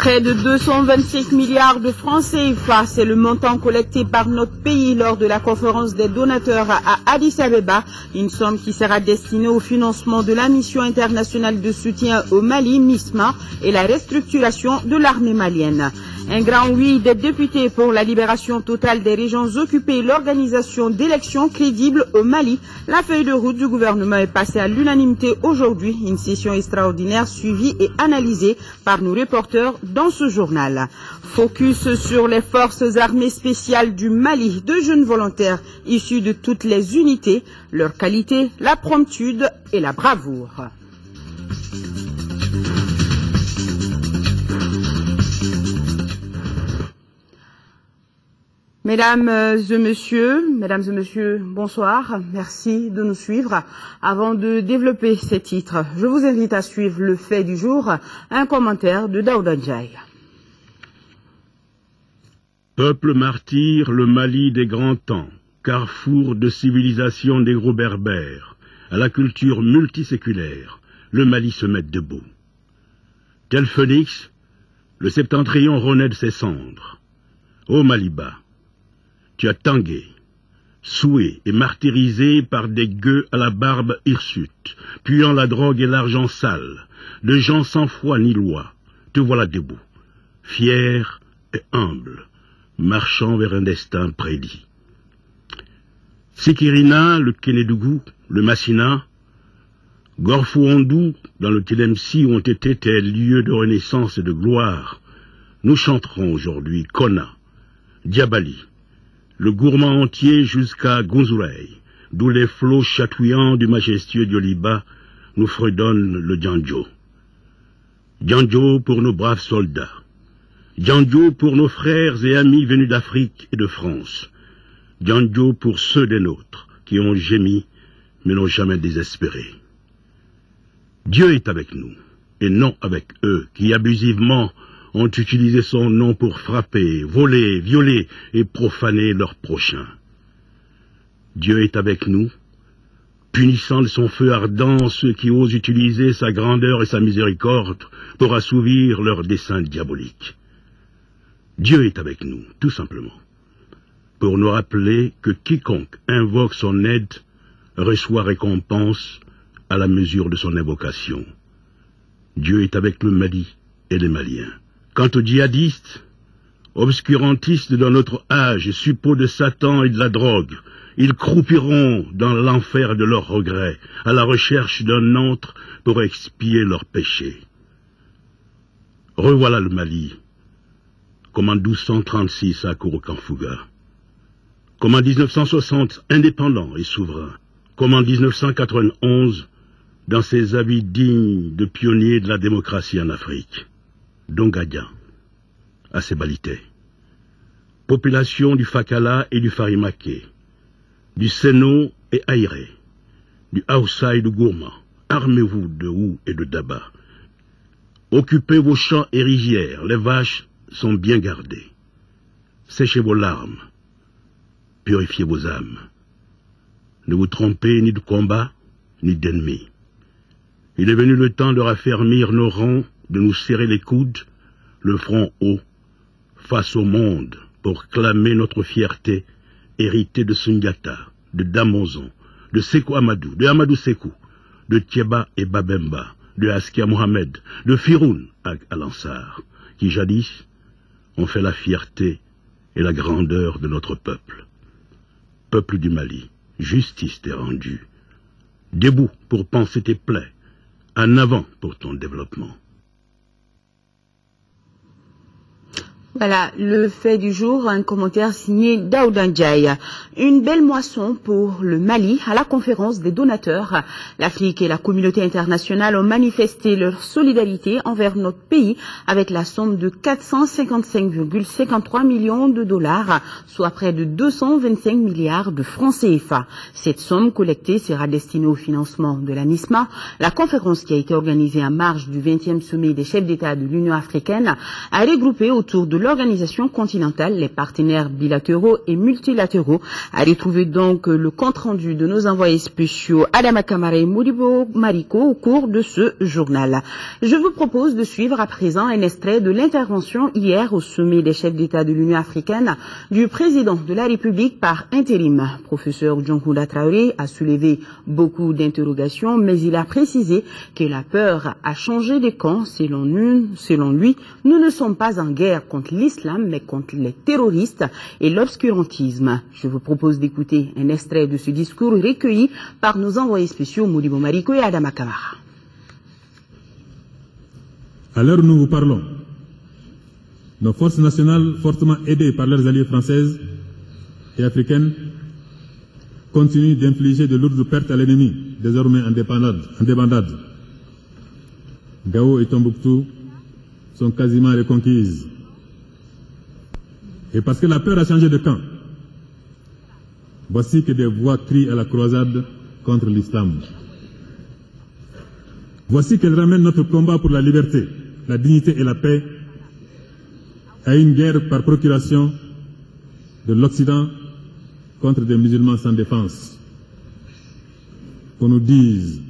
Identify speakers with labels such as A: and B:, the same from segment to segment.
A: Près de 225 milliards de francs CFA, c'est le montant collecté par notre pays lors de la conférence des donateurs à Addis Abeba, une somme qui sera destinée au financement de la mission internationale de soutien au Mali, MISMA, et la restructuration de l'armée malienne. Un grand oui des députés pour la libération totale des régions occupées et l'organisation d'élections crédibles au Mali. La feuille de route du gouvernement est passée à l'unanimité aujourd'hui. Une session extraordinaire suivie et analysée par nos reporters dans ce journal. Focus sur les forces armées spéciales du Mali, de jeunes volontaires issus de toutes les unités, leur qualité, la promptitude et la bravoure. Mesdames et messieurs, bonsoir. Merci de nous suivre. Avant de développer ces titres, je vous invite à suivre le fait du jour, un commentaire de Daouda Ndiaye.
B: Peuple martyr, le Mali des grands temps, carrefour de civilisation des gros berbères, à la culture multiséculaire, le Mali se met debout. Tel phénix, le septentrion renaît de ses cendres. Ô Maliba, tu as tangué, soué et martyrisé par des gueux à la barbe hirsute, puant la drogue et l'argent sale, de gens sans foi ni loi. Te voilà debout, fier et humble, marchant vers un destin prédit. Sikirina, le Kénédougou, le Massina, Gorfou-Ondou, dans le Télemsi ont été tes lieux de renaissance et de gloire. Nous chanterons aujourd'hui Kona, Diabali, le gourmand entier jusqu'à Gonzoulay, d'où les flots chatouillants du majestueux Dioliba nous fredonnent le Djandjo. Djandjo pour nos braves soldats. Djandjo pour nos frères et amis venus d'Afrique et de France. Djandjo pour ceux des nôtres qui ont gémi mais n'ont jamais désespéré. Dieu est avec nous et non avec eux qui abusivement ont utilisé son nom pour frapper, voler, violer et profaner leurs prochains. Dieu est avec nous, punissant de son feu ardent ceux qui osent utiliser sa grandeur et sa miséricorde pour assouvir leurs desseins diaboliques. Dieu est avec nous, tout simplement, pour nous rappeler que quiconque invoque son aide reçoit récompense à la mesure de son invocation. Dieu est avec le Mali et les Maliens. Quant aux djihadistes, obscurantistes dans notre âge, suppôts de Satan et de la drogue, ils croupiront dans l'enfer de leurs regrets, à la recherche d'un antre pour expier leurs péchés. Revoilà le Mali, comme en 1236 à Kouroukanfouga, comme en 1960 indépendant et souverain, comme en 1991 dans ses habits dignes de pionniers de la démocratie en Afrique. Dongadian, à Sébalité, population du Fakala et du Farimake, du Seno et Aïré, du Haoussa et du Gourma, armez-vous de Hou et de Daba. Occupez vos champs et rizières, les vaches sont bien gardées. Séchez vos larmes, purifiez vos âmes. Ne vous trompez ni de combat, ni d'ennemis. Il est venu le temps de raffermir nos rangs, de nous serrer les coudes, le front haut, face au monde, pour clamer notre fierté, héritée de Sundiata, de Damozon, de Sékou Amadou, de Amadou Sékou, de Thieba et Babemba, de Askia Mohamed, de Firoun Al-Ansar, qui jadis ont fait la fierté et la grandeur de notre peuple. Peuple du Mali, justice t'est rendue. Debout pour panser tes plaies, en avant pour ton développement.
A: Voilà, le fait du jour, un commentaire signé Daouda Ndiaye. Une belle moisson pour le Mali à la conférence des donateurs. L'Afrique et la communauté internationale ont manifesté leur solidarité envers notre pays avec la somme de 455,53 millions de dollars, soit près de 225 milliards de francs CFA. Cette somme collectée sera destinée au financement de la MISMA. La conférence qui a été organisée en marge du 20e sommet des chefs d'État de l'Union africaine a regroupé autour de l'organisation continentale, les partenaires bilatéraux et multilatéraux. À retrouver donc le compte-rendu de nos envoyés spéciaux Adama Kamara et Modibo Mariko au cours de ce journal. Je vous propose de suivre à présent un extrait de l'intervention hier au sommet des chefs d'État de l'Union africaine du président de la République par intérim. Professeur Djonkouda Traoré a soulevé beaucoup d'interrogations, mais il a précisé que la peur a changé de camp. Selon lui, nous ne sommes pas en guerre contre l'islam, mais contre les terroristes et l'obscurantisme. Je vous propose d'écouter un extrait de ce discours recueilli par nos envoyés spéciaux Modibo Mariko et Adama Kamara.
C: À l'heure où nous vous parlons, nos forces nationales, fortement aidées par leurs alliés françaises et africaines, continuent d'infliger de lourdes pertes à l'ennemi, désormais en débandade. Gao et Tombouctou sont quasiment reconquises. Et parce que la peur a changé de camp, voici que des voix crient à la croisade contre l'islam. Voici qu'elle ramène notre combat pour la liberté, la dignité et la paix à une guerre par procuration de l'Occident contre des musulmans sans défense. Qu'on nous dise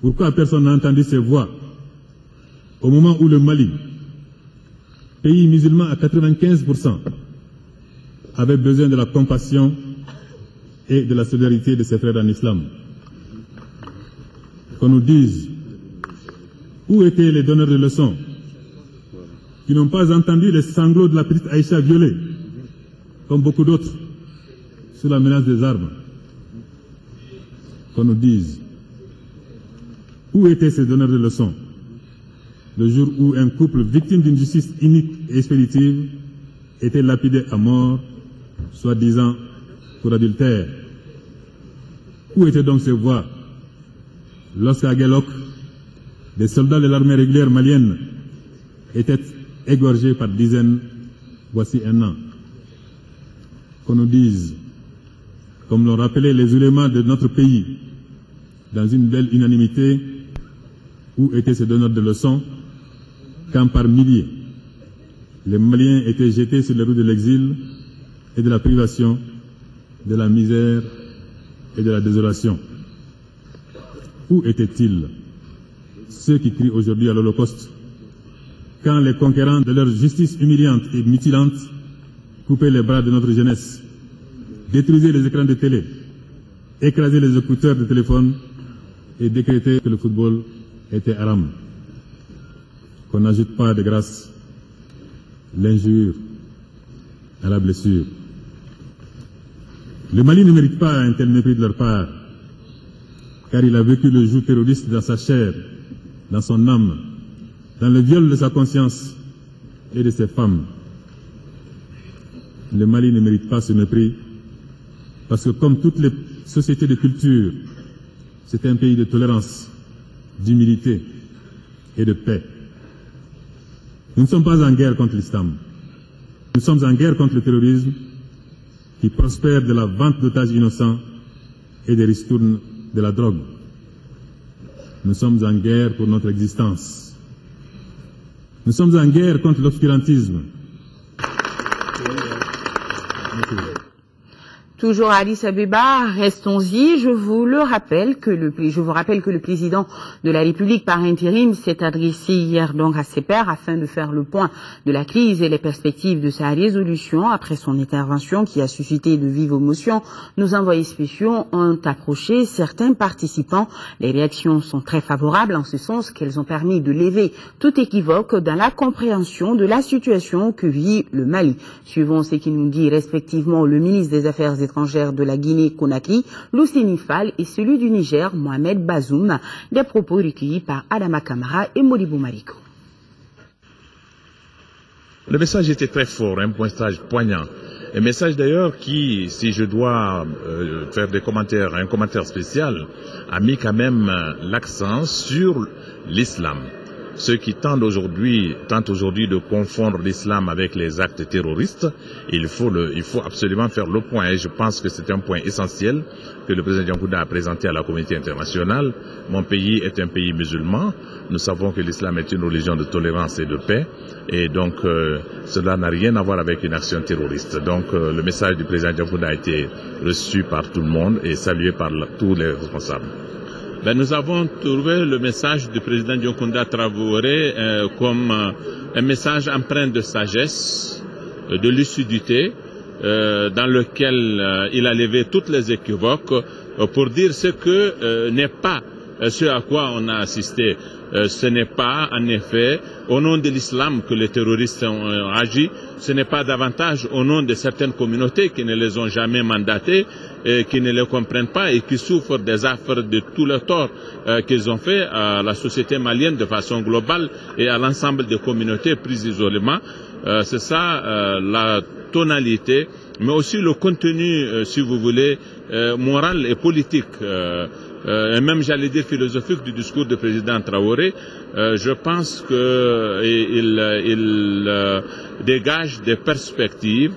C: pourquoi personne n'a entendu ces voix au moment où le Mali, pays musulman à 95%, avait besoin de la compassion et de la solidarité de ses frères en islam. Qu'on nous dise où étaient les donneurs de leçons qui n'ont pas entendu les sanglots de la petite Aïcha violée, comme beaucoup d'autres, sous la menace des armes. Qu'on nous dise où étaient ces donneurs de leçons le jour où un couple victime d'une justice inique et expéditive était lapidé à mort, soi-disant pour adultère. Où étaient donc ces voix lorsqu'à Guelok, des soldats de l'armée régulière malienne étaient égorgés par dizaines voici un an? Qu'on nous dise, comme l'ont rappelé les ulémas de notre pays, dans une belle unanimité, où étaient ces donneurs de leçons, quand par milliers, les Maliens étaient jetés sur les roues de l'exil et de la privation, de la misère et de la désolation. Où étaient-ils, ceux qui crient aujourd'hui à l'Holocauste, quand les conquérants de leur justice humiliante et mutilante coupaient les bras de notre jeunesse, détruisaient les écrans de télé, écrasaient les écouteurs de téléphone et décrétaient que le football était haram? Qu'on n'ajoute pas de grâce l'injure à la blessure. Le Mali ne mérite pas un tel mépris de leur part, car il a vécu le joug terroriste dans sa chair, dans son âme, dans le viol de sa conscience et de ses femmes. Le Mali ne mérite pas ce mépris, parce que comme toutes les sociétés de culture, c'est un pays de tolérance, d'humilité et de paix. Nous ne sommes pas en guerre contre l'islam. Nous sommes en guerre contre le terrorisme qui prospère de la vente d'otages innocents et des ristournes de la drogue. Nous sommes en guerre pour notre existence. Nous sommes en guerre contre l'obscurantisme.
A: Toujours à Addis Abeba, restons-y. Je vous rappelle que le président de la République par intérim s'est adressé hier donc à ses pairs afin de faire le point de la crise et les perspectives de sa résolution après son intervention qui a suscité de vives émotions. Nos envoyés spéciaux ont approché certains participants. Les réactions sont très favorables en ce sens qu'elles ont permis de lever tout équivoque dans la compréhension de la situation que vit le Mali. Suivons ce qu'il nous dit respectivement le ministre des Affaires étrangère de la Guinée-Conakry, Lucini Fall, et celui du Niger, Mohamed Bazoum, des propos recueillis par Adama Kamara et Modibo Mariko.
D: Le message était très fort, un message poignant. Un message d'ailleurs qui, si je dois faire un commentaire spécial, a mis quand même l'accent sur l'islam. ceux qui tentent aujourd'hui de confondre l'islam avec les actes terroristes, il faut absolument faire le point. Et je pense que c'est un point essentiel que le président Diankouda a présenté à la communauté internationale. Mon pays est un pays musulman. Nous savons que l'islam est une religion de tolérance et de paix. Et donc, cela n'a rien à voir avec une action terroriste. Donc, le message du président Diankouda a été reçu par tout le monde et salué par tous les responsables.
E: Nous avons trouvé le message du président Diankouda Traoré comme un message empreint de sagesse, de lucidité, dans lequel il a levé toutes les équivoques pour dire ce que n'est pas ce à quoi on a assisté. Ce n'est pas, en effet, au nom de l'islam que les terroristes ont agi, ce n'est pas davantage au nom de certaines communautés qui ne les ont jamais mandatées, qui ne les comprennent pas et qui souffrent des affres de tout le tort qu'ils ont fait à la société malienne de façon globale et à l'ensemble des communautés prises isolément. C'est ça la tonalité, mais aussi le contenu, si vous voulez, moral et politique. Et même, j'allais dire, philosophique du discours du président Traoré. Je pense qu'il dégage des perspectives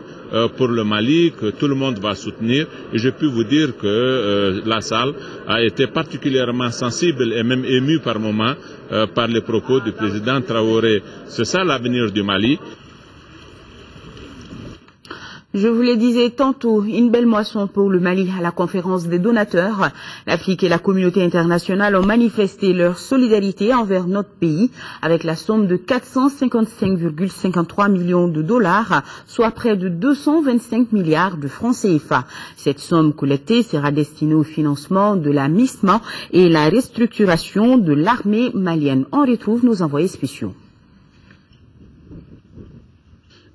E: pour le Mali que tout le monde va soutenir. Et je peux vous dire que la salle a été particulièrement sensible et même émue par moments par les propos du président Traoré. C'est ça l'avenir du Mali.
A: Je vous le disais tantôt, une belle moisson pour le Mali à la conférence des donateurs. L'Afrique et la communauté internationale ont manifesté leur solidarité envers notre pays avec la somme de 455,53 millions de dollars, soit près de 225 milliards de francs CFA. Cette somme collectée sera destinée au financement de la MISMA et la restructuration de l'armée malienne. On retrouve nos envoyés spéciaux.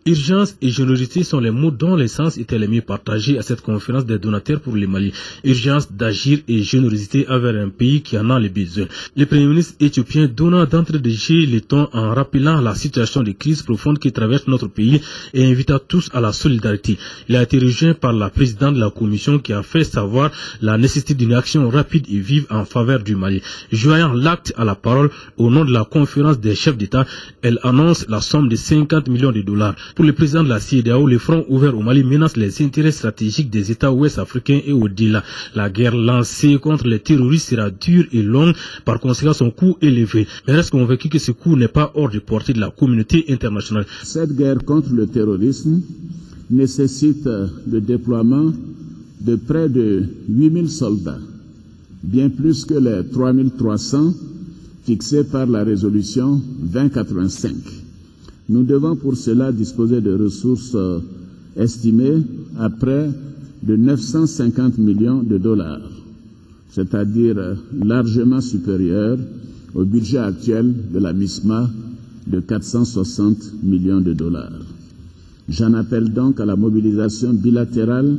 F: Urgence et générosité sont les mots dont l'essence était les mieux partagés à cette conférence des donateurs pour le Mali. Urgence d'agir et générosité envers un pays qui en a les besoins. Le Premier ministre éthiopien donna d'entrée de jeu le ton en rappelant la situation de crise profonde qui traverse notre pays et invita tous à la solidarité. Il a été rejoint par la présidente de la commission qui a fait savoir la nécessité d'une action rapide et vive en faveur du Mali. Joignant l'acte à la parole au nom de la conférence des chefs d'État, elle annonce la somme de 50 millions de dollars. Pour le président de la CEDEAO, le front ouvert au Mali menace les intérêts stratégiques des États ouest africains et au-delà. La guerre lancée contre les terroristes sera dure et longue, par conséquent son coût élevé. Mais reste convaincu que ce coût n'est pas hors de portée de la communauté internationale.
G: Cette guerre contre le terrorisme nécessite le déploiement de près de 8000 soldats, bien plus que les 3300 fixés par la résolution 2085. Nous devons pour cela disposer de ressources estimées à près de 950 millions de dollars, c'est-à-dire largement supérieures au budget actuel de la MISMA de 460 millions de dollars. J'en appelle donc à la mobilisation bilatérale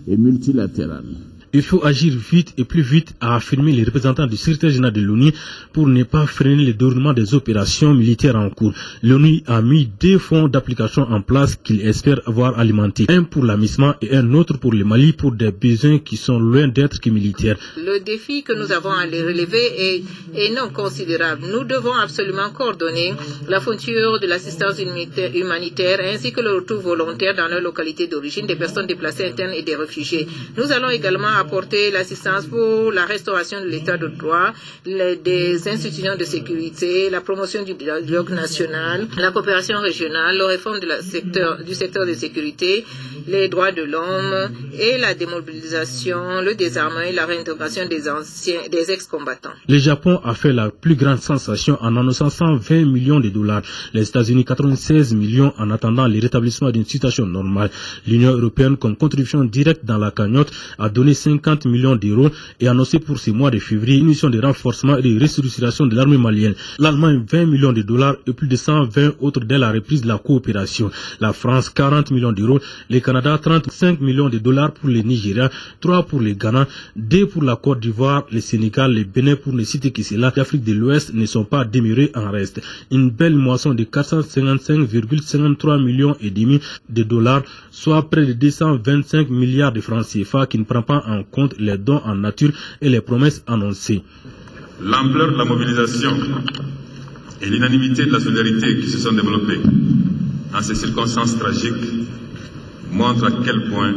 G: et multilatérale.
F: Il faut agir vite et plus vite, a affirmé les représentants du secrétaire général de l'ONU pour ne pas freiner le déroulement des opérations militaires en cours. L'ONU a mis 2 fonds d'application en place qu'il espère avoir alimentés. Un pour la MISMA et un autre pour le Mali pour des besoins qui sont loin d'être que militaires.
H: Le défi que nous avons à les relever est non considérable. Nous devons absolument coordonner la fourniture de l'assistance humanitaire ainsi que le retour volontaire dans leur localité d'origine des personnes déplacées internes et des réfugiés. Nous allons également apporter l'assistance pour la restauration de l'état de droit, des institutions de sécurité, la promotion du dialogue national, la coopération régionale, la réforme du secteur de sécurité, les droits de l'homme et la démobilisation, le désarmement et la réintégration des ex-combattants.
F: Le Japon a fait la plus grande sensation en annonçant 120 millions de dollars. Les États-Unis 96 millions en attendant le rétablissement d'une situation normale. L'Union européenne comme contribution directe dans la cagnotte a donné 50 millions d'euros et annoncé pour ce mois de février une mission de renforcement et de restructuration de l'armée malienne. L'Allemagne 20 millions de dollars et plus de 120 autres dès la reprise de la coopération. La France 40 millions d'euros, le Canada 35 millions de dollars pour le Nigeria, 3 pour le Ghana, 2 pour la Côte d'Ivoire, le Sénégal, le Bénin pour ne citer que cela. L'Afrique de l'Ouest ne sont pas demeurés en reste. Une belle moisson de 455,53 millions et demi de dollars, soit près de 225 milliards de francs CFA qui ne prend pas en compte les dons en nature et les promesses annoncées.
I: L'ampleur de la mobilisation et l'unanimité de la solidarité qui se sont développées en ces circonstances tragiques montrent à quel point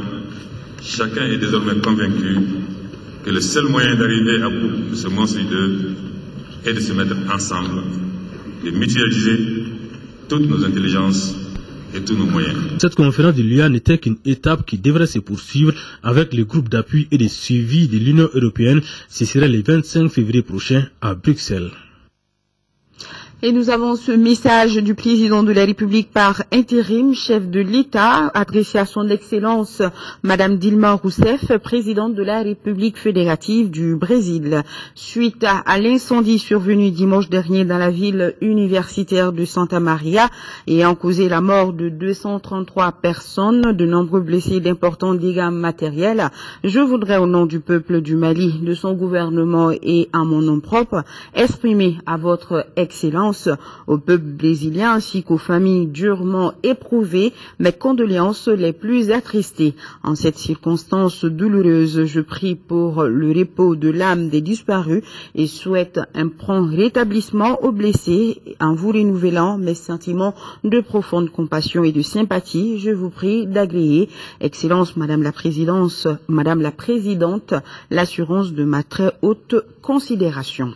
I: chacun est désormais convaincu que le seul moyen d'arriver à bout de ce monstre hideux est de se mettre ensemble, de mutualiser toutes nos intelligences et tous nos moyens.
F: Cette conférence de l'UA n'était qu'une étape qui devrait se poursuivre avec les groupes d'appui et de suivi de l'Union européenne. Ce serait le 25 février prochain à Bruxelles.
A: Et nous avons ce message du président de la République par intérim, chef de l'État, adressé à son Excellence Madame Dilma Rousseff, présidente de la République fédérative du Brésil. Suite à l'incendie survenu dimanche dernier dans la ville universitaire de Santa Maria ayant causé la mort de 233 personnes, de nombreux blessés, d'importants dégâts matériels, je voudrais au nom du peuple du Mali, de son gouvernement et à mon nom propre, exprimer à votre Excellence, au peuple brésilien ainsi qu'aux familles durement éprouvées, mes condoléances les plus attristées. En cette circonstance douloureuse, je prie pour le repos de l'âme des disparus et souhaite un prompt rétablissement aux blessés. En vous renouvelant mes sentiments de profonde compassion et de sympathie, je vous prie d'agréer, Excellence Madame la Présidente, l'assurance de ma très haute considération.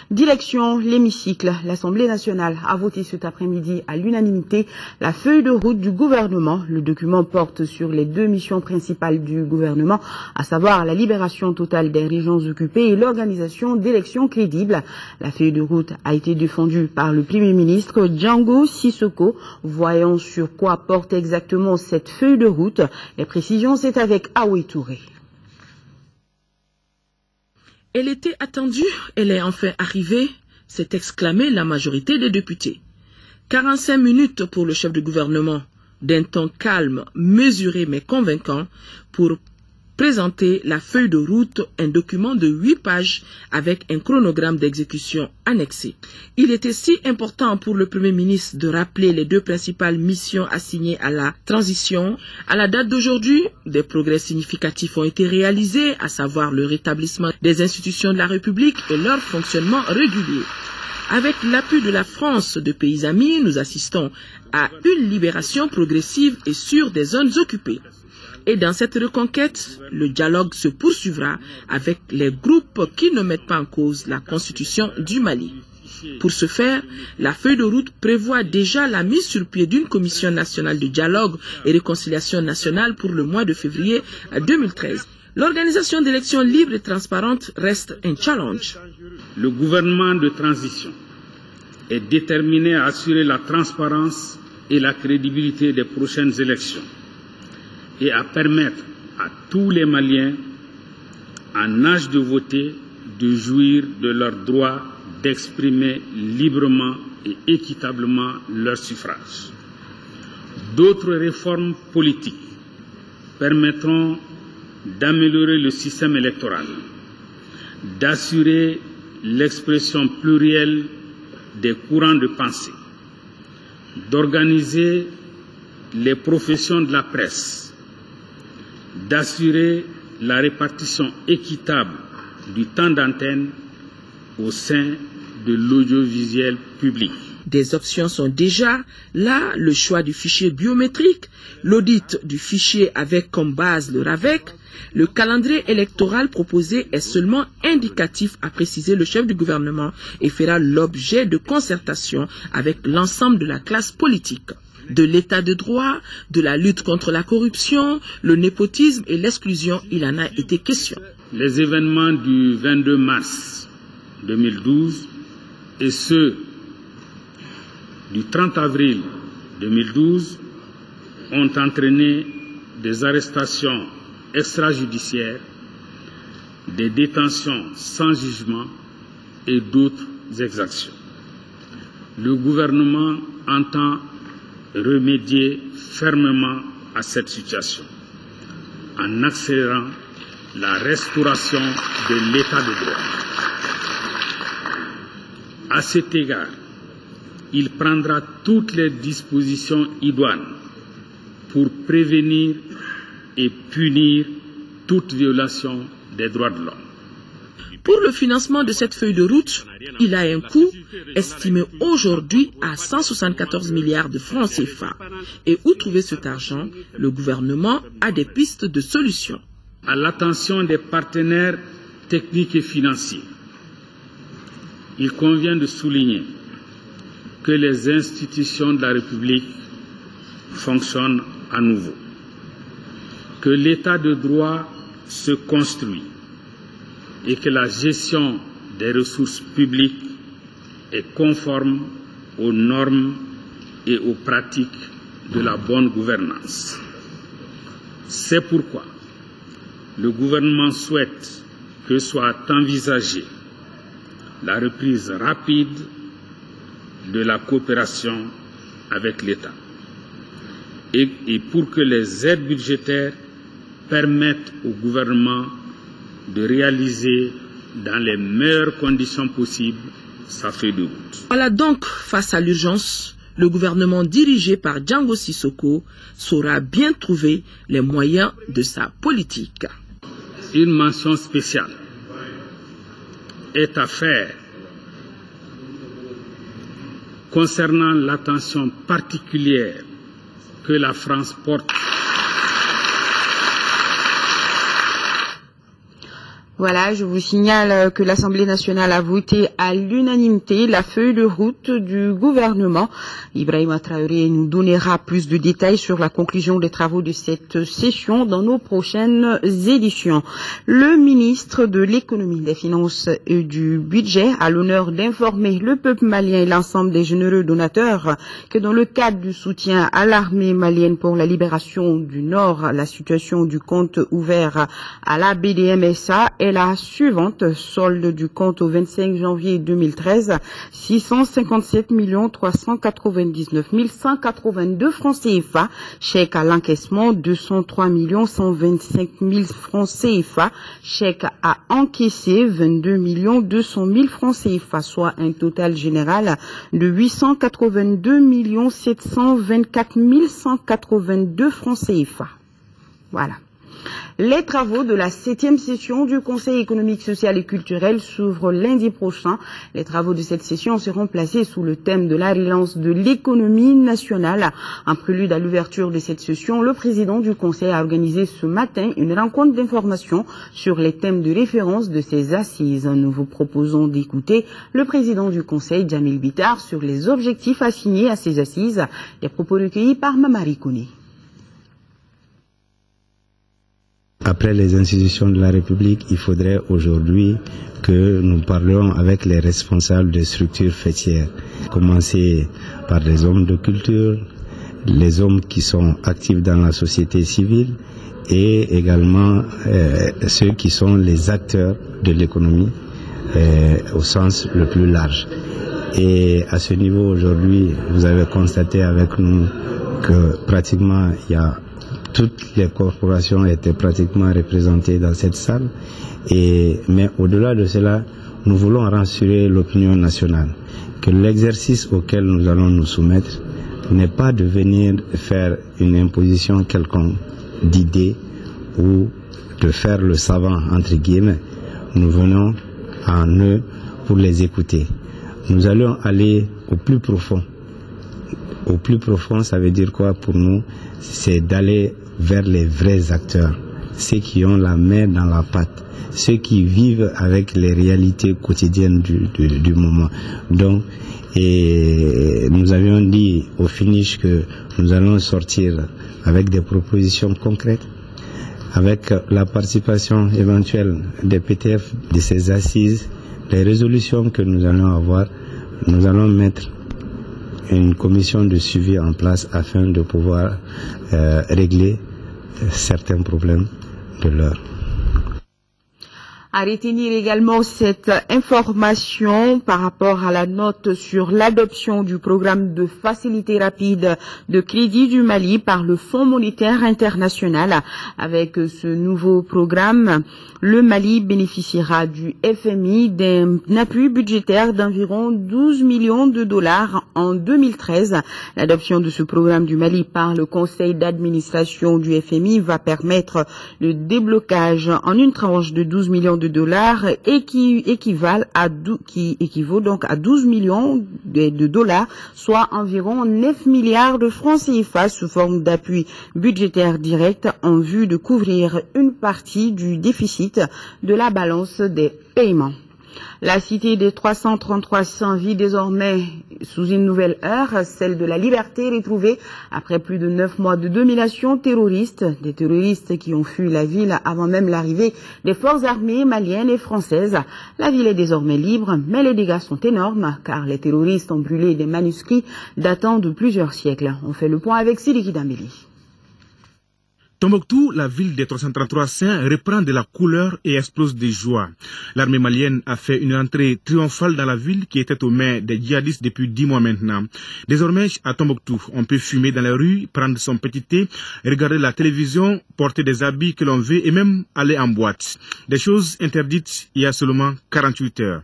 A: Direction l'hémicycle, l'Assemblée nationale a voté cet après-midi à l'unanimité la feuille de route du gouvernement. Le document porte sur les deux missions principales du gouvernement, à savoir la libération totale des régions occupées et l'organisation d'élections crédibles. La feuille de route a été défendue par le Premier ministre Django Sissoko. Voyons sur quoi porte exactement cette feuille de route. Les précisions, c'est avec Aoui Touré.
J: Elle était attendue, elle est enfin arrivée, s'est exclamée la majorité des députés. 45 minutes pour le chef du gouvernement, d'un ton calme, mesuré mais convaincant, pour présenter la feuille de route, un document de 8 pages avec un chronogramme d'exécution annexé. Il était si important pour le Premier ministre de rappeler les deux principales missions assignées à la transition. À la date d'aujourd'hui, des progrès significatifs ont été réalisés, à savoir le rétablissement des institutions de la République et leur fonctionnement régulier. Avec l'appui de la France, de pays amis, nous assistons à une libération progressive et sûre des zones occupées. Et dans cette reconquête, le dialogue se poursuivra avec les groupes qui ne mettent pas en cause la constitution du Mali. Pour ce faire, la feuille de route prévoit déjà la mise sur pied d'une commission nationale de dialogue et réconciliation nationale pour le mois de février 2013. L'organisation d'élections libres et transparentes reste un challenge.
K: Le gouvernement de transition est déterminé à assurer la transparence et la crédibilité des prochaines élections et à permettre à tous les Maliens en âge de voter de jouir de leur droit d'exprimer librement et équitablement leur suffrage. D'autres réformes politiques permettront d'améliorer le système électoral, d'assurer l'expression plurielle des courants de pensée, d'organiser les professions de la presse, d'assurer la répartition équitable du temps d'antenne au sein de l'audiovisuel public.
J: Des options sont déjà là, le choix du fichier biométrique, l'audit du fichier avec comme base le RAVEC. Le calendrier électoral proposé est seulement indicatif, a précisé le chef du gouvernement, et fera l'objet de concertation avec l'ensemble de la classe politique. De l'état de droit, de la lutte contre la corruption, le népotisme et l'exclusion, il en a été question.
K: Les événements du 22 mars 2012 et ceux du 30 avril 2012 ont entraîné des arrestations extrajudiciaires, des détentions sans jugement et d'autres exactions. Le gouvernement entend remédier fermement à cette situation en accélérant la restauration de l'état de droit. À cet égard, il prendra toutes les dispositions idoines pour prévenir et punir toute violation des droits de l'homme.
J: Pour le financement de cette feuille de route, il a un coût estimé aujourd'hui à 174 milliards de francs CFA. Et où trouver cet argent? Le gouvernement a des pistes de solutions.
K: À l'attention des partenaires techniques et financiers, il convient de souligner que les institutions de la République fonctionnent à nouveau, que l'état de droit se construit et que la gestion des ressources publiques est conforme aux normes et aux pratiques de la bonne gouvernance. C'est pourquoi le gouvernement souhaite que soit envisagée la reprise rapide de la coopération avec l'État et pour que les aides budgétaires permettent au gouvernement de réaliser dans les meilleures conditions possibles sa feuille de route.
J: Voilà donc, face à l'urgence, le gouvernement dirigé par Django Sissoko saura bien trouver les moyens de sa politique.
K: Une mention spéciale est à faire concernant l'attention particulière que la France porte.
A: Voilà, je vous signale que l'Assemblée nationale a voté à l'unanimité la feuille de route du gouvernement. Ibrahima Traoré nous donnera plus de détails sur la conclusion des travaux de cette session dans nos prochaines éditions. Le ministre de l'Économie, des Finances et du Budget a l'honneur d'informer le peuple malien et l'ensemble des généreux donateurs que dans le cadre du soutien à l'armée malienne pour la libération du Nord, la situation du compte ouvert à la BDMSA est la suivante. Solde du compte au 25 janvier 2013, 657 399 182 francs CFA. Chèque à l'encaissement, 203 125 000 francs CFA. Chèque à encaisser, 22 200 000 francs CFA, soit un total général de 882 724 182 francs CFA. Voilà. Les travaux de la 7e session du Conseil économique, social et culturel s'ouvrent lundi prochain. Les travaux de cette session seront placés sous le thème de la relance de l'économie nationale. En prélude à l'ouverture de cette session, le président du Conseil a organisé ce matin une rencontre d'information sur les thèmes de référence de ces assises. Nous vous proposons d'écouter le président du Conseil, Djamil Bitar, sur les objectifs assignés à ces assises. Des propos recueillis par Mamari Kouni.
L: Après les institutions de la République, il faudrait aujourd'hui que nous parlions avec les responsables des structures fêtières. Commencer par les hommes de culture, les hommes qui sont actifs dans la société civile et également ceux qui sont les acteurs de l'économie au sens le plus large. Et à ce niveau aujourd'hui, vous avez constaté avec nous que pratiquement toutes les corporations étaient pratiquement représentées dans cette salle. Mais au-delà de cela, nous voulons rassurer l'opinion nationale que l'exercice auquel nous allons nous soumettre n'est pas de venir faire une imposition quelconque d'idées ou de faire le savant, entre guillemets. Nous venons en eux pour les écouter. Nous allons aller au plus profond. Au plus profond, ça veut dire quoi pour nous? C'est d'aller vers les vrais acteurs, ceux qui ont la main dans la pâte, ceux qui vivent avec les réalités quotidiennes du moment. Donc, nous avions dit au finish que nous allons sortir avec des propositions concrètes, avec la participation éventuelle des PTF de ces assises, les résolutions que nous allons avoir. Nous allons mettre une commission de suivi en place afin de pouvoir régler certains problèmes de l'heure.
A: À retenir également cette information par rapport à la note sur l'adoption du programme de facilité rapide de crédit du Mali par le Fonds monétaire international. Avec ce nouveau programme, le Mali bénéficiera du FMI d'un appui budgétaire d'environ 12 millions de dollars en 2013. L'adoption de ce programme du Mali par le conseil d'administration du FMI va permettre le déblocage en une tranche de 12 millions de de dollars qui équivaut donc à 12 millions de dollars, soit environ 9 milliards de francs CFA sous forme d'appui budgétaire direct en vue de couvrir une partie du déficit de la balance des paiements. La cité des 333 vit désormais sous une nouvelle ère, celle de la liberté retrouvée après plus de 9 mois de domination terroriste. Des terroristes qui ont fui la ville avant même l'arrivée des forces armées maliennes et françaises. La ville est désormais libre, mais les dégâts sont énormes car les terroristes ont brûlé des manuscrits datant de plusieurs siècles. On fait le point avec Sidiki Dambeli.
M: Tombouctou, la ville des 333 saints, reprend de la couleur et explose de joie. L'armée malienne a fait une entrée triomphale dans la ville qui était aux mains des djihadistes depuis 10 mois maintenant. Désormais, à Tombouctou, on peut fumer dans les rues, prendre son petit thé, regarder la télévision, porter des habits que l'on veut et même aller en boîte. Des choses interdites il y a seulement 48 heures.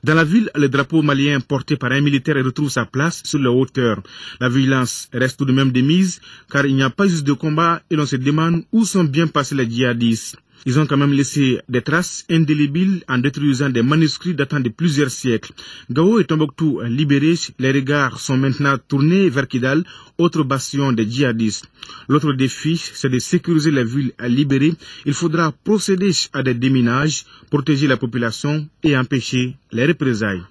M: Dans la ville, le drapeau malien porté par un militaire retrouve sa place sur les hauteurs. La violence reste tout de même de mise, car il n'y a pas juste de combat et l'on se demande où sont bien passés les djihadistes. Ils ont quand même laissé des traces indélébiles en détruisant des manuscrits datant de plusieurs siècles. Gao et Tombouctou libérés, les regards sont maintenant tournés vers Kidal, autre bastion des djihadistes. L'autre défi, c'est de sécuriser les villes libérées. Il faudra procéder à des déminages, protéger la population et empêcher les représailles.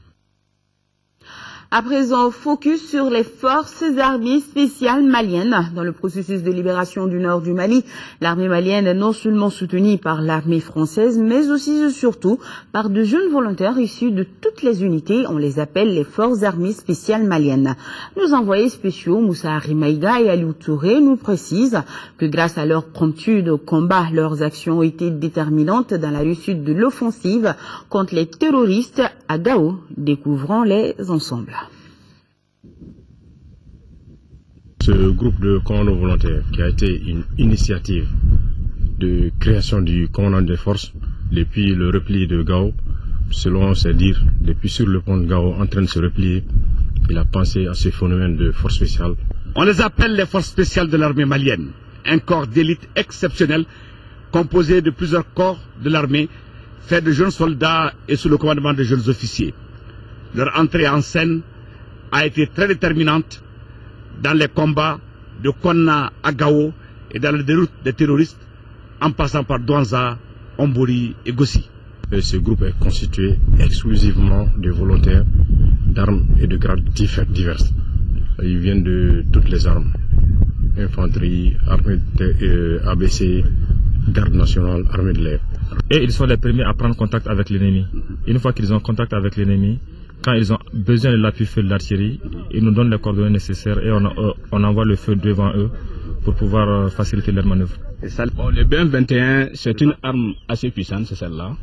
A: À présent, focus sur les forces armées spéciales maliennes. Dans le processus de libération du nord du Mali, l'armée malienne est non seulement soutenue par l'armée française, mais aussi et surtout par de jeunes volontaires issus de toutes les unités. On les appelle les forces armées spéciales maliennes. Nos envoyés spéciaux, Moussa Rimaïga et Aliou Touré, nous précisent que grâce à leur promptude au combat, leurs actions ont été déterminantes dans la réussite de l'offensive contre les terroristes à Gao. Découvrons les ensembles.
N: Ce groupe de commandants volontaires qui a été une initiative de création du commandant des forces depuis le repli de Gao, selon ses dires, depuis sur le pont de Gao en train de se replier, il a pensé à ce phénomène de force spéciale.
O: On les appelle les forces spéciales de l'armée malienne, un corps d'élite exceptionnel composé de plusieurs corps de l'armée, fait de jeunes soldats et sous le commandement de jeunes officiers. Leur entrée en scène a été très déterminante dans les combats de Konna à Gao et dans la déroute des terroristes en passant par Douanza, Ombori et Gossi.
N: Ce groupe est constitué exclusivement de volontaires d'armes et de grades divers. Ils viennent de toutes les armes, infanterie, armée ABC, garde nationale, armée de l'air.
P: Et ils sont les premiers à prendre contact avec l'ennemi. Une fois qu'ils ont contact avec l'ennemi, quand ils ont besoin de l'appui-feu de l'artillerie, ils nous donnent les coordonnées nécessaires et on envoie le feu devant eux pour pouvoir faciliter leur manœuvre.
Q: Bon, le BM21, c'est une arme assez puissante, c'est celle-là,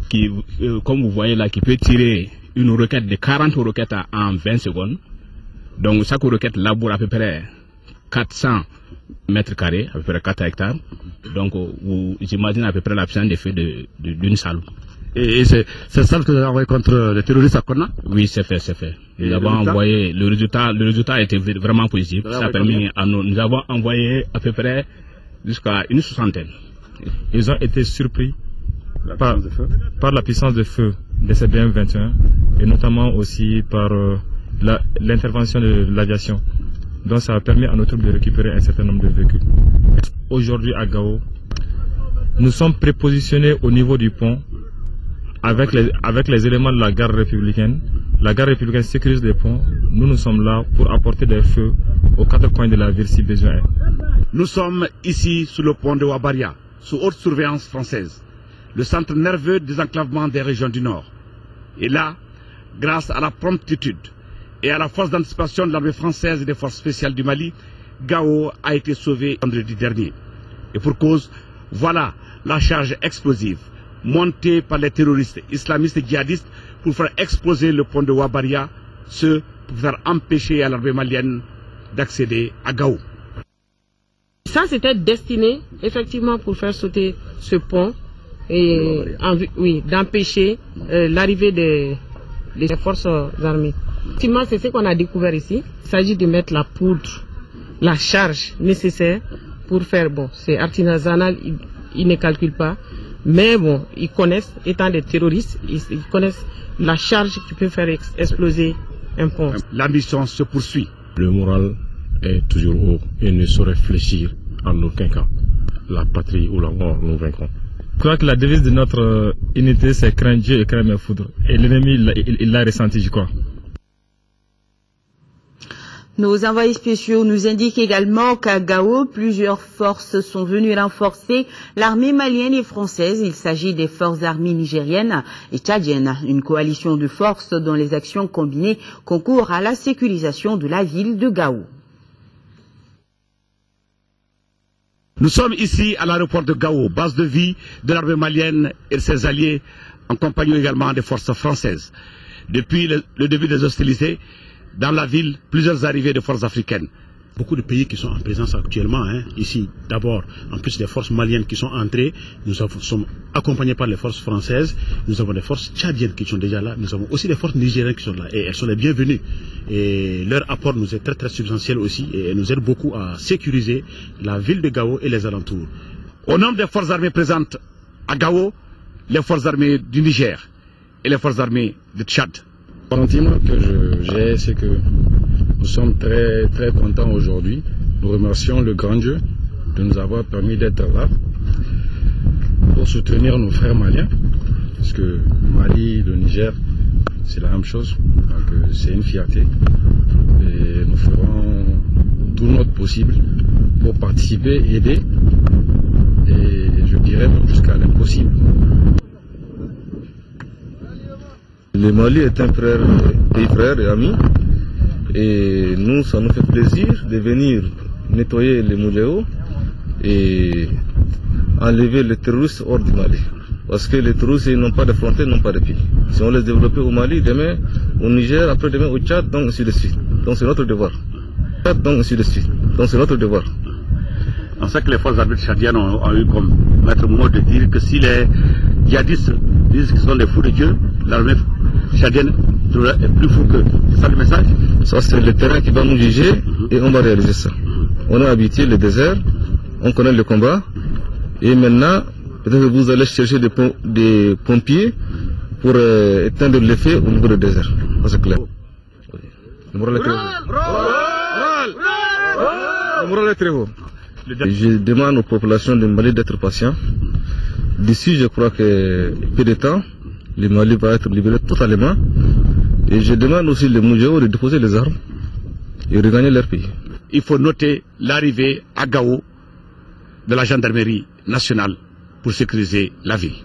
Q: qui, comme vous voyez là, qui peut tirer une roquette de 40 roquettes en 20 secondes. Donc chaque roquette laboure à peu près 400 mètres carrés, à peu près 4 hectares. Donc vous imaginez à peu près la puissance des feux d'une salle.
O: Et c'est ça que vous avez envoyé contre les terroristes à Konna?
Q: Oui, c'est fait, c'est fait. Nous avons envoyé, le résultat a été vraiment positif. Ça a permis à nous avons envoyé à peu près jusqu'à une soixantaine.
P: Ils ont été surpris par la puissance de feu de ces BM21 et notamment aussi par l'intervention de l'aviation. Donc ça a permis à nos troupes de récupérer un certain nombre de véhicules. Aujourd'hui à Gao, nous sommes prépositionnés au niveau du pont avec les éléments de la garde républicaine. La garde républicaine sécurise les ponts. Nous sommes là pour apporter des feux aux 4 coins de la ville si besoin est.
O: Nous sommes ici sous le pont de Wabaria, sous haute surveillance française, le centre nerveux des enclavements des régions du Nord. Et là, grâce à la promptitude et à la force d'anticipation de l'armée française et des forces spéciales du Mali, Gao a été sauvé vendredi dernier. Et pour cause, voilà la charge explosive montée par les terroristes islamistes et djihadistes pour faire exploser le pont de Wabaria, ce pour faire empêcher à l'armée malienne d'accéder à Gao.
R: Ça, c'était destiné effectivement pour faire sauter ce pont et d'empêcher l'arrivée des forces armées. Effectivement, c'est ce qu'on a découvert ici. Il s'agit de mettre la poudre, la charge nécessaire pour faire, bon, c'est artisanal, il ne calcule pas, Mais bon, ils connaissent, étant des terroristes, ils connaissent la charge qui peut faire exploser un pont.
O: La mission se poursuit.
N: Le moral est toujours haut et ne saurait fléchir en aucun cas. La patrie ou la mort, nous vaincrons.
P: Je crois que la devise de notre unité, c'est craindre Dieu et craindre mes foudres. Et l'ennemi, il l'a ressenti, je crois.
A: Nos envoyés spéciaux nous indiquent également qu'à Gao, plusieurs forces sont venues renforcer l'armée malienne et française. Il s'agit des forces armées nigériennes et tchadiennes, une coalition de forces dont les actions combinées concourent à la sécurisation de la ville de Gao.
O: Nous sommes ici à l'aéroport de Gao, base de vie de l'armée malienne et de ses alliés, en compagnie également des forces françaises. Depuis le début des hostilités, dans la ville, plusieurs arrivées de forces africaines.
B: Beaucoup de pays qui sont en présence actuellement, ici d'abord, en plus des forces maliennes qui sont entrées, nous sommes accompagnés par les forces françaises, nous avons des forces tchadiennes qui sont déjà là, nous avons aussi des forces nigériennes qui sont là, et elles sont les bienvenues. Et leur apport nous est très très substantiel aussi, et nous aide beaucoup à sécuriser la ville de Gao et les alentours.
O: Au nom des forces armées présentes à Gao, les forces armées du Niger et les forces armées de Tchad.
N: Le sentiment que j'ai, c'est que nous sommes très très contents aujourd'hui. Nous remercions le grand Dieu de nous avoir permis d'être là pour soutenir nos frères maliens. Parce que Mali, le Niger, c'est la même chose. Donc c'est une fierté. Et nous ferons tout notre possible pour participer, aider. Et je dirais même jusqu'à l'impossible.
S: Le Mali est un pays frère et ami, et nous, ça nous fait plaisir de venir nettoyer les Moudjahos et enlever les terroristes hors du Mali. Parce que les terroristes, ils n'ont pas de frontières, n'ont pas de pays. Si on les développe au Mali, demain au Niger, après-demain au Tchad, donc ainsi de suite. Donc c'est notre devoir. Donc ainsi de suite. Donc c'est notre devoir.
O: On sait que les forces armées tchadiennes ont eu comme maître mot de dire que si les djihadistes disent qu'ils sont des fous de Dieu, l'armée tchadienne est plus fou que. C'est ça le message?
S: Ça, c'est le terrain qui va nous juger et on va réaliser ça. On a habité le désert, on connaît le combat, et maintenant, peut-être que vous allez chercher des pompiers pour éteindre l'effet au niveau du désert. C'est clair. Le moral est très haut. Le moral est très haut. Je demande aux populations du Mali d'être patients. D'ici, je crois que peu de temps, le Mali va être libéré totalement. Et je demande aussi les Moudjahos de déposer les armes et regagner leur pays.
O: Il faut noter l'arrivée à Gao de la gendarmerie nationale pour sécuriser la ville.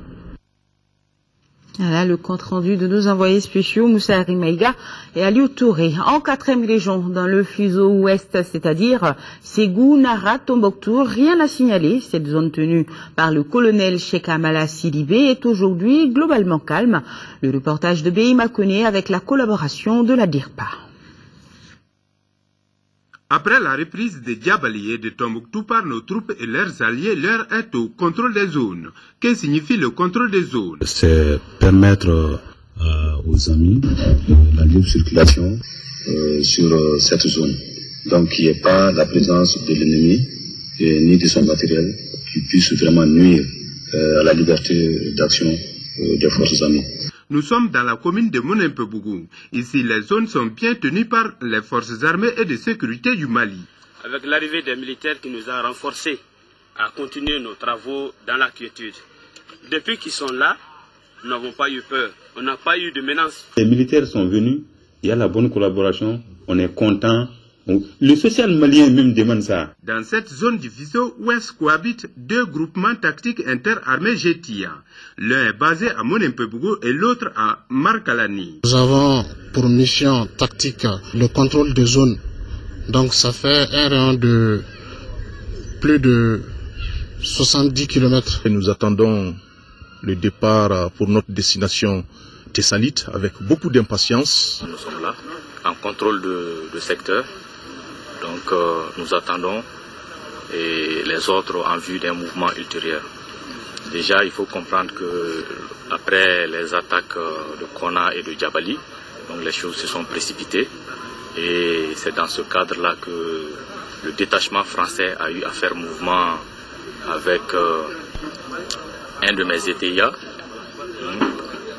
A: Voilà le compte rendu de nos envoyés spéciaux Moussa Arimaïga et Aliou Touré. En 4e région, dans le fuseau ouest, c'est-à-dire Ségou, Nara, Tombouctou, rien à signaler. Cette zone tenue par le colonel Cheikh Amala Sidibé est aujourd'hui globalement calme. Le reportage de Beima Koné avec la collaboration de la DIRPA.
T: Après la reprise de Djabali et de Tombouctou par nos troupes et leurs alliés, l'heure est au contrôle des zones. Que signifie le contrôle des zones?
U: C'est permettre aux amis la libre circulation sur cette zone. Donc il n'y ait pas la présence de l'ennemi ni de son matériel qui puisse vraiment nuire à la liberté d'action des forces armées.
T: Nous sommes dans la commune de Monimpe-Bougou. Ici, les zones sont bien tenues par les forces armées et de sécurité du Mali.
V: Avec l'arrivée des militaires qui nous a renforcés à continuer nos travaux dans la quiétude. Depuis qu'ils sont là, nous n'avons pas eu peur. On n'a pas eu de menaces.
U: Les militaires sont venus, il y a la bonne collaboration, on est content. Le social malien même demande ça.
T: Dans cette zone du fuseau ouest cohabitent deux groupements tactiques interarmés GTIA. L'un est basé à Monimpe-Bougou et l'autre à Markalani.
W: Nous avons pour mission tactique le contrôle des zones. Donc ça fait un rayon de plus de 70 km.
X: Et nous attendons le départ pour notre destination Tessalite avec beaucoup d'impatience.
V: Nous sommes là en contrôle de secteur. Donc nous attendons et les autres en vue d'un mouvement ultérieur. Déjà, il faut comprendre que après les attaques de Kona et de Djabali, donc les choses se sont précipitées et c'est dans ce cadre-là que le détachement français a eu à faire mouvement avec un de mes ETIA.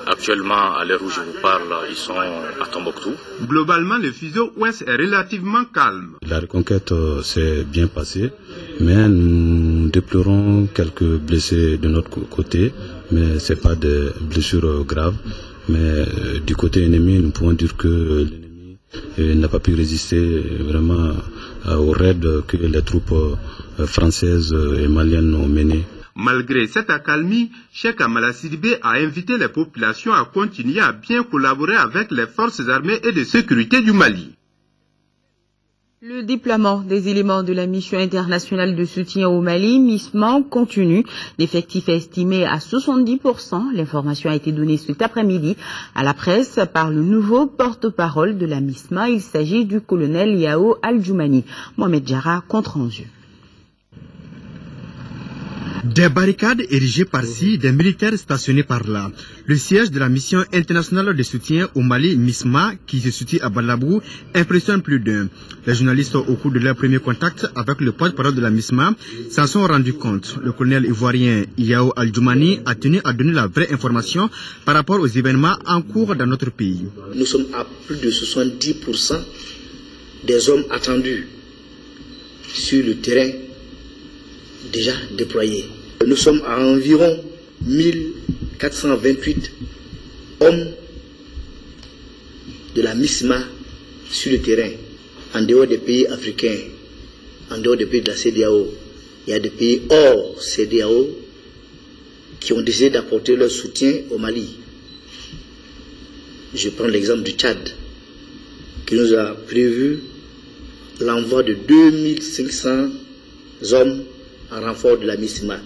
V: Actuellement, à l'heure où je vous parle, ils sont à Tombouctou.
T: Globalement, le fuseau ouest est relativement calme.
U: La reconquête s'est bien passée, mais nous déplorons quelques blessés de notre côté, mais ce n'est pas des blessures graves. Mais du côté ennemi, nous pouvons dire que l'ennemi n'a pas pu résister vraiment au raid que les troupes françaises et maliennes ont mené.
T: Malgré cette accalmie, Cheikh Amala Sidibé a invité les populations à continuer à bien collaborer avec les forces armées et de sécurité du Mali.
A: Le déploiement des éléments de la mission internationale de soutien au Mali, MISMA, continue. L'effectif est estimé à 70%. L'information a été donnée cet après-midi à la presse par le nouveau porte-parole de la MISMA. Il s'agit du colonel Yao Al-Djoumani. Mohamed Jara, compte rendu.
C: Des barricades érigées par-ci, des militaires stationnés par-là. Le siège de la mission internationale de soutien au Mali, MISMA, qui se situe à Balabou, impressionne plus d'un. Les journalistes, au cours de leur premier contact avec le porte-parole de la MISMA, s'en sont rendus compte. Le colonel ivoirien Yao Al-Djoumani a tenu à donner la vraie information par rapport aux événements en cours dans notre pays.
D: Nous sommes à plus de 70% des hommes attendus sur le terrain déjà déployés. Nous sommes à environ 1428 hommes de la MISMA sur le terrain, en dehors des pays africains, en dehors des pays de la CEDEAO. Il y a des pays hors CEDEAO qui ont décidé d'apporter leur soutien au Mali. Je prends l'exemple du Tchad, qui nous a prévu l'envoi de 2500 hommes en renfort de la MISMA.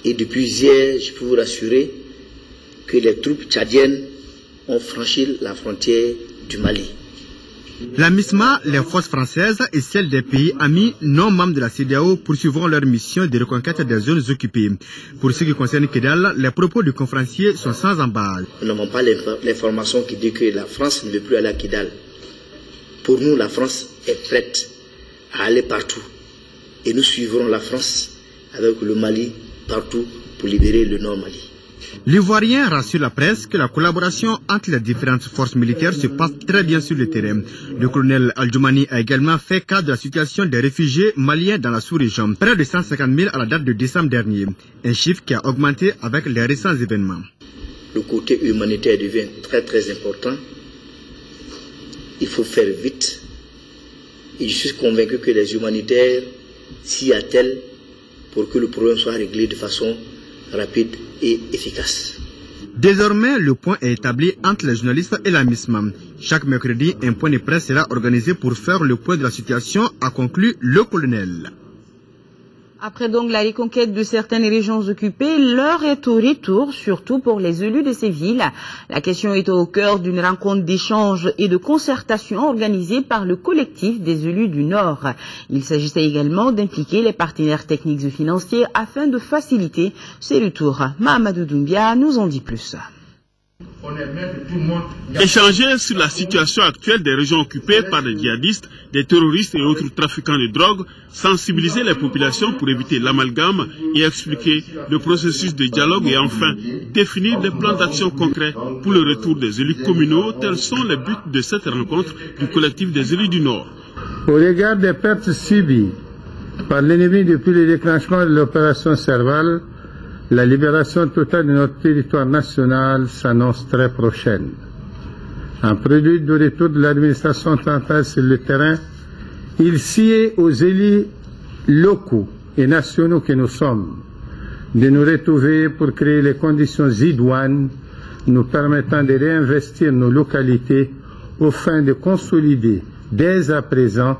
D: Et depuis hier, je peux vous rassurer que les troupes tchadiennes ont franchi la frontière du Mali.
C: La MISMA, les forces françaises et celles des pays amis non membres de la CEDEAO poursuivront leur mission de reconquête des zones occupées. Pour ce qui concerne Kidal, les propos du conférencier sont sans embâche.
D: Nous n'avons pas l'information qui dit que la France ne veut plus aller à Kidal. Pour nous, la France est prête à aller partout. Et nous suivrons la France avec le Mali partout pour libérer le Nord Mali.
C: L'Ivoirien rassure la presse que la collaboration entre les différentes forces militaires se passe très bien sur le terrain. Le colonel Al-Djoumani a également fait cas de la situation des réfugiés maliens dans la sous-région, près de 150 000 à la date de décembre dernier, un chiffre qui a augmenté avec les récents événements.
D: Le côté humanitaire devient très très important. Il faut faire vite. Et je suis convaincu que les humanitaires s'y attellent pour que le problème soit réglé de façon rapide et efficace.
C: Désormais, le point est établi entre les journalistes et la MISMA. Chaque mercredi, un point de presse sera organisé pour faire le point de la situation, a conclu le colonel.
A: Après donc la reconquête de certaines régions occupées, l'heure est au retour, surtout pour les élus de ces villes. La question est au cœur d'une rencontre d'échange et de concertation organisée par le collectif des élus du Nord. Il s'agissait également d'impliquer les partenaires techniques et financiers afin de faciliter ces retours. Mahamadou Doumbia nous en dit plus.
B: Échanger sur la situation actuelle des régions occupées par des djihadistes, des terroristes et autres trafiquants de drogue, sensibiliser les populations pour éviter l'amalgame et expliquer le processus de dialogue et enfin définir des plans d'action concrets pour le retour des élus communaux. Tels sont les buts de cette rencontre du collectif des élus du Nord.
E: Au regard des pertes subies par l'ennemi depuis le déclenchement de l'opération Serval, la libération totale de notre territoire national s'annonce très prochaine. En prélude du retour de l'administration centrale sur le terrain, il sied aux élus locaux et nationaux que nous sommes de nous retrouver pour créer les conditions idoines nous permettant de réinvestir nos localités aux fins de consolider dès à présent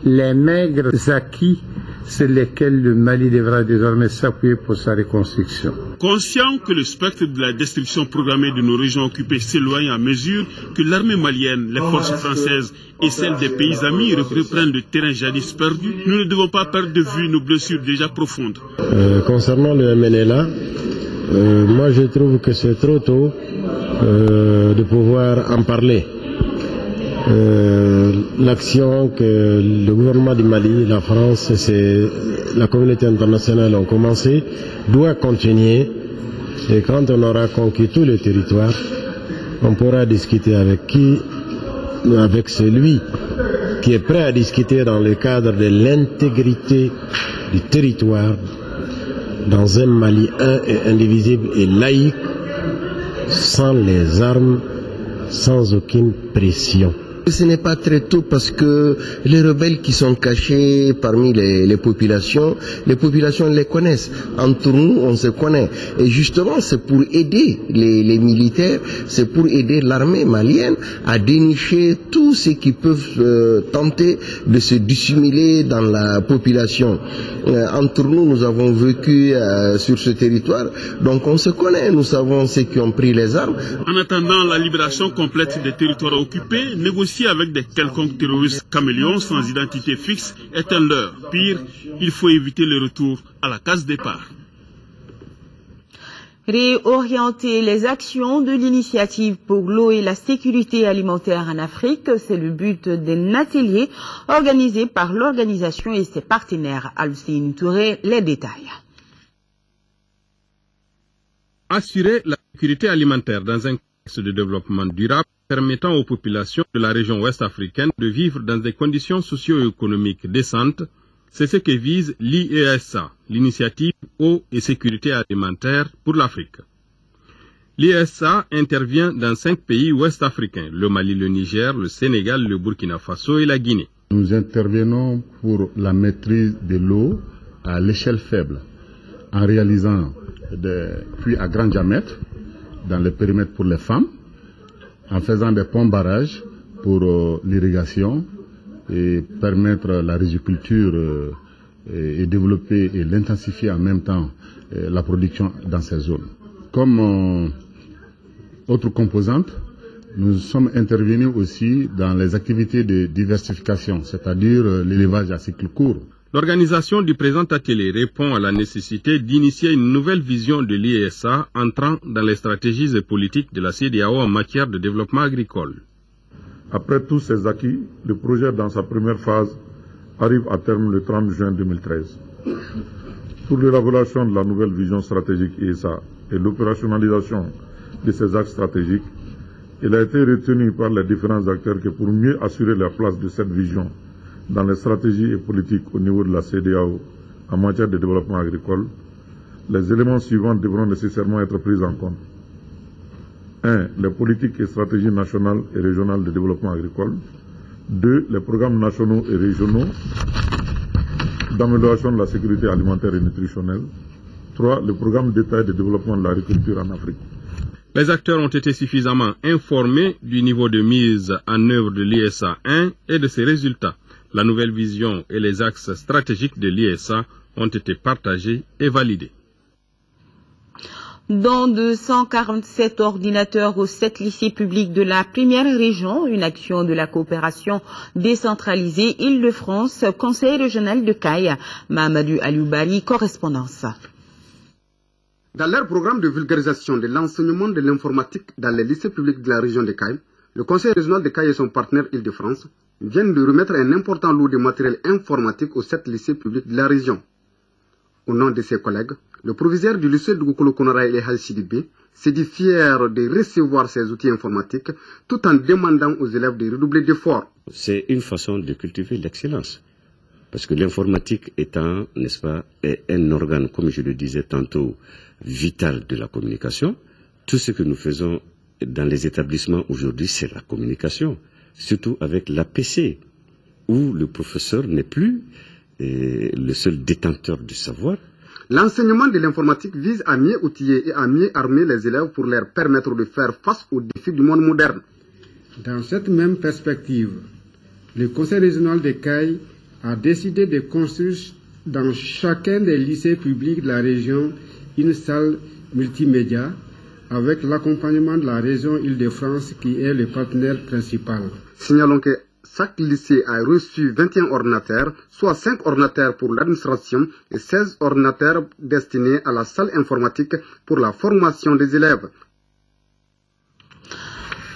E: les maigres acquis sur lesquels le Mali devra désormais s'appuyer pour sa reconstruction.
B: Conscient que le spectre de la destruction programmée de nos régions occupées s'éloigne à mesure que l'armée malienne, les forces françaises et celles des pays amis reprennent le terrain jadis perdu, nous ne devons pas perdre de vue nos blessures déjà profondes.
G: Concernant le MNLA, moi je trouve que c'est trop tôt de pouvoir en parler. l'action que le gouvernement du Mali, la France et la communauté internationale ont commencé doit continuer. Et quand on aura conquis tout le territoire, on pourra discuter avec celui qui est prêt à discuter dans le cadre de l'intégrité du territoire, dans un Mali un et indivisible et laïque, sans les armes, sans aucune pression.
F: Ce n'est pas très tôt parce que les rebelles qui sont cachés parmi les populations les connaissent. Entre nous, on se connaît. Et justement, c'est pour aider les militaires, c'est pour aider l'armée malienne à dénicher tout ce qui peuvent tenter de se dissimuler dans la population. Entre nous, nous avons vécu sur ce territoire, donc on se connaît, nous savons ceux qui ont pris les armes.
B: En attendant la libération complète des territoires occupés, négocier avec des quelconques terroristes caméléons sans identité fixe est un leurre. Pire, il faut éviter le retour à la case départ.
A: Réorienter les actions de l'initiative pour l'eau et la sécurité alimentaire en Afrique, c'est le but d'un atelier organisé par l'organisation et ses partenaires. Alcine Touré, les détails.
H: Assurer la sécurité alimentaire dans un contexte de développement durable permettant aux populations de la région ouest africaine de vivre dans des conditions socio-économiques décentes, c'est ce que vise l'IESA, l'initiative Eau et Sécurité Alimentaire pour l'Afrique. L'IESA intervient dans 5 pays ouest-africains, le Mali, le Niger, le Sénégal, le Burkina Faso et la Guinée.
E: Nous intervenons pour la maîtrise de l'eau à l'échelle faible, en réalisant des puits à grand diamètre dans les périmètres pour les femmes, en faisant des ponts-barrages pour l'irrigation et permettre la riziculture et développer et l'intensifier en même temps la production dans ces zones. Comme autre composante, nous sommes intervenus aussi dans les activités de diversification, c'est-à-dire l'élevage à cycle court.
H: L'organisation du présent atelier répond à la nécessité d'initier une nouvelle vision de l'IESA entrant dans les stratégies et politiques de la CEDEAO en matière de développement agricole.
I: Après tous ces acquis, le projet dans sa première phase arrive à terme le 30 juin 2013. Pour l'élaboration de la nouvelle vision stratégique IESA et l'opérationnalisation de ces axes stratégiques, il a été retenu par les différents acteurs que pour mieux assurer la place de cette vision dans les stratégies et politiques au niveau de la CEDEAO en matière de développement agricole, les éléments suivants devront nécessairement être pris en compte. 1. Les politiques et stratégies nationales et régionales de développement agricole. 2. Les programmes nationaux et régionaux d'amélioration de la sécurité alimentaire et nutritionnelle. 3. Le programme détaillé de développement de l'agriculture en Afrique.
H: Les acteurs ont été suffisamment informés du niveau de mise en œuvre de l'IESA 1 et de ses résultats. La nouvelle vision et les axes stratégiques de l'IESA ont été partagés et validés.
A: Dans 247 ordinateurs aux 7 lycées publics de la première région, une action de la coopération décentralisée Île-de-France, Conseil régional de Caille. Mahamadou Alioubari, correspondance.
J: Dans leur programme de vulgarisation de l'enseignement de l'informatique dans les lycées publics de la région de Caille, le Conseil régional de Caille et son partenaire Île-de-France viennent de remettre un important lot de matériel informatique aux 7 lycées publics de la région. Au nom de ses collègues, le proviseur du lycée de Goukolo Konara et Sidibé s'est dit fier de recevoir ces outils informatiques tout en demandant aux élèves de redoubler d'efforts.
Y: C'est une façon de cultiver l'excellence. Parce que l'informatique étant, n'est-ce pas, un organe, comme je le disais tantôt, vital de la communication, tout ce que nous faisons dans les établissements aujourd'hui, c'est la communication. Surtout avec l'APC, où le professeur n'est plus le seul détenteur du savoir.
J: L'enseignement de l'informatique vise à mieux outiller et à mieux armer les élèves pour leur permettre de faire face aux défis du monde moderne.
Z: Dans cette même perspective, le Conseil régional de Caille a décidé de construire dans chacun des lycées publics de la région une salle multimédia avec l'accompagnement de la région Île-de-France qui est le partenaire principal.
J: Signalons que chaque lycée a reçu 21 ordinateurs, soit 5 ordinateurs pour l'administration et 16 ordinateurs destinés à la salle informatique pour la formation des élèves.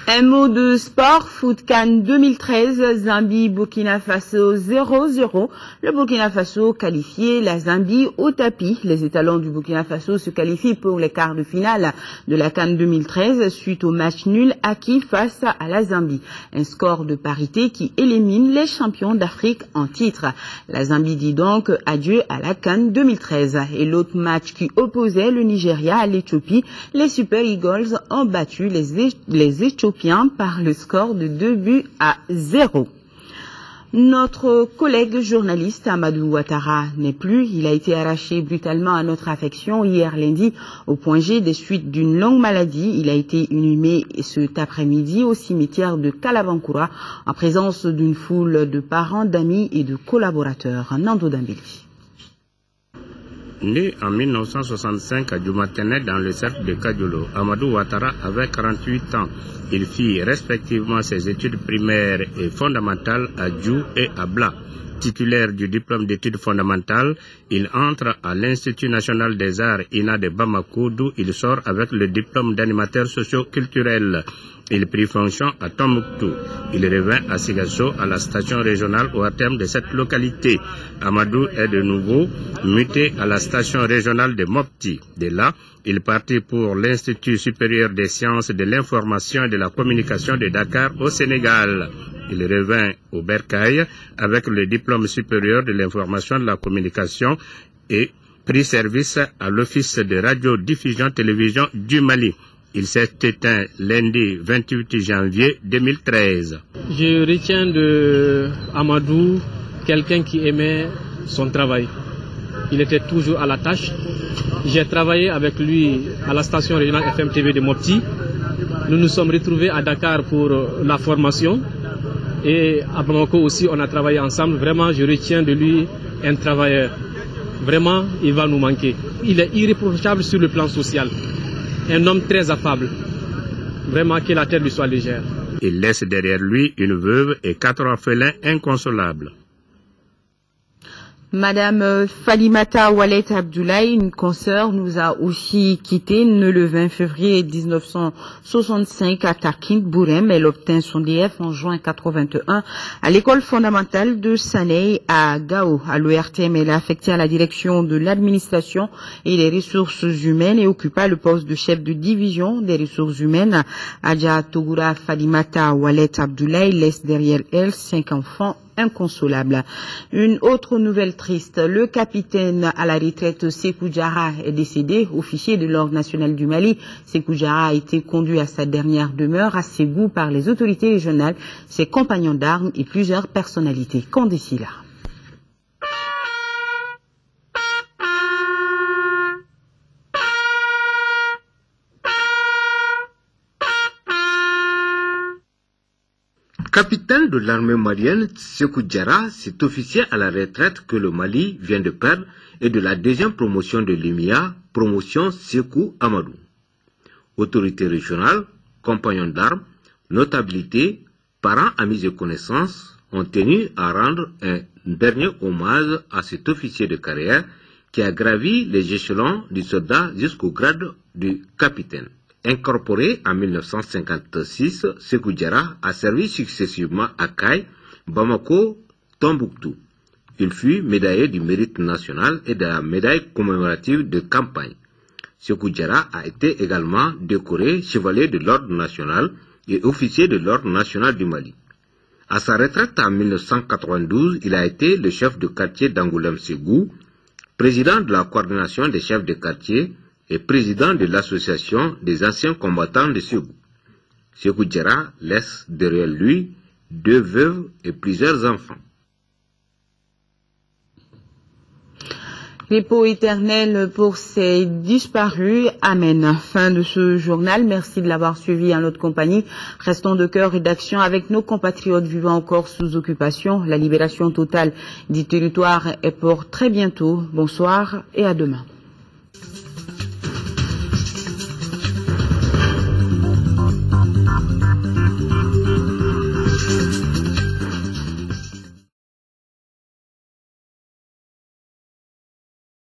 A: Un mot de sport, Foot CAN 2013, Zambie-Burkina Faso 0-0. Le Burkina Faso qualifié, la Zambie au tapis. Les étalons du Burkina Faso se qualifient pour les quarts de finale de la CAN 2013 suite au match nul acquis face à la Zambie. Un score de parité qui élimine les champions d'Afrique en titre. La Zambie dit donc adieu à la CAN 2013. Et l'autre match qui opposait le Nigeria à l'Éthiopie, les Super Eagles ont battu les Éthiopiens par le score de 2-0. Notre collègue journaliste Amadou Ouattara n'est plus. Il a été arraché brutalement à notre affection hier lundi au point G des suites d'une longue maladie. Il a été inhumé cet après-midi au cimetière de Kalabankura en présence d'une foule de parents, d'amis et de collaborateurs. Nando Dambeli.
K: Né en 1965 à Djoumatene dans le cercle de Kadjolo, Amadou Ouattara avait 48 ans. Il fit respectivement ses études primaires et fondamentales à Djou et à Bla. Titulaire du diplôme d'études fondamentales, il entre à l'Institut national des arts INA de Bamako, d'où il sort avec le diplôme d'animateur socio-culturel. Il prit fonction à Tombouctou. Il revint à Sigasso, à la station régionale au terme de cette localité. Amadou est de nouveau muté à la station régionale de Mopti. De là, il partit pour l'Institut supérieur des sciences de l'information et de la communication de Dakar au Sénégal. Il revint au Bercail avec le diplôme supérieur de l'information et de la communication et prit service à l'Office de radio-diffusion-télévision du Mali. Il s'est éteint lundi 28 janvier 2013.
L: Je retiens de Amadou quelqu'un qui aimait son travail. Il était toujours à la tâche. J'ai travaillé avec lui à la station régionale FM-TV de Mopti. Nous nous sommes retrouvés à Dakar pour la formation. Et à Bamako aussi, on a travaillé ensemble. Vraiment, je retiens de lui un travailleur. Vraiment, il va nous manquer. Il est irréprochable sur le plan social. Un homme très affable. Vraiment que la terre lui soit légère.
K: Il laisse derrière lui une veuve et 4 orphelins inconsolables.
A: Madame Falimata Oualet Abdoulaye, une consoeur, nous a aussi quitté le 20 février 1965 à Tarkint Bourem. Elle obtint son DF en juin 81 à l'école fondamentale de Sanei à Gao. À l'ORTM, elle est affectée à la direction de l'administration et des ressources humaines et occupa le poste de chef de division des ressources humaines. Adja Togura Falimata Oualet Abdoulaye laisse derrière elle 5 enfants inconsolable. Une autre nouvelle triste, le capitaine à la retraite Sékou Diarra est décédé. Officier de l'Ordre national du Mali, Sékou Diarra a été conduit à sa dernière demeure à Ségou par les autorités régionales, ses compagnons d'armes et plusieurs personnalités. Condécila.
M: Capitaine de l'armée malienne, Sékou Diarra, cet officier à la retraite que le Mali vient de perdre, est de la deuxième promotion de l'EMIA, promotion Sékou Amadou. Autorité régionale, compagnons d'armes, notabilité, parents, amis et connaissances ont tenu à rendre un dernier hommage à cet officier de carrière qui a gravi les échelons du soldat jusqu'au grade du capitaine. Incorporé en 1956, Sékou Diarra a servi successivement à Kay, Bamako, Tombouctou. Il fut médaillé du mérite national et de la médaille commémorative de campagne. Sékou Diarra a été également décoré chevalier de l'Ordre national et officier de l'Ordre national du Mali. À sa retraite en 1992, il a été le chef de quartier d'Angoulême-Ségou, président de la coordination des chefs de quartier et président de l'association des anciens combattants de Ségou. Sékou Diarra laisse derrière lui 2 veuves et plusieurs enfants.
A: Repos éternel pour ces disparus. Amen. Fin de ce journal. Merci de l'avoir suivi en notre compagnie. Restons de cœur et d'action avec nos compatriotes vivant encore sous occupation. La libération totale du territoire est pour très bientôt. Bonsoir et à demain.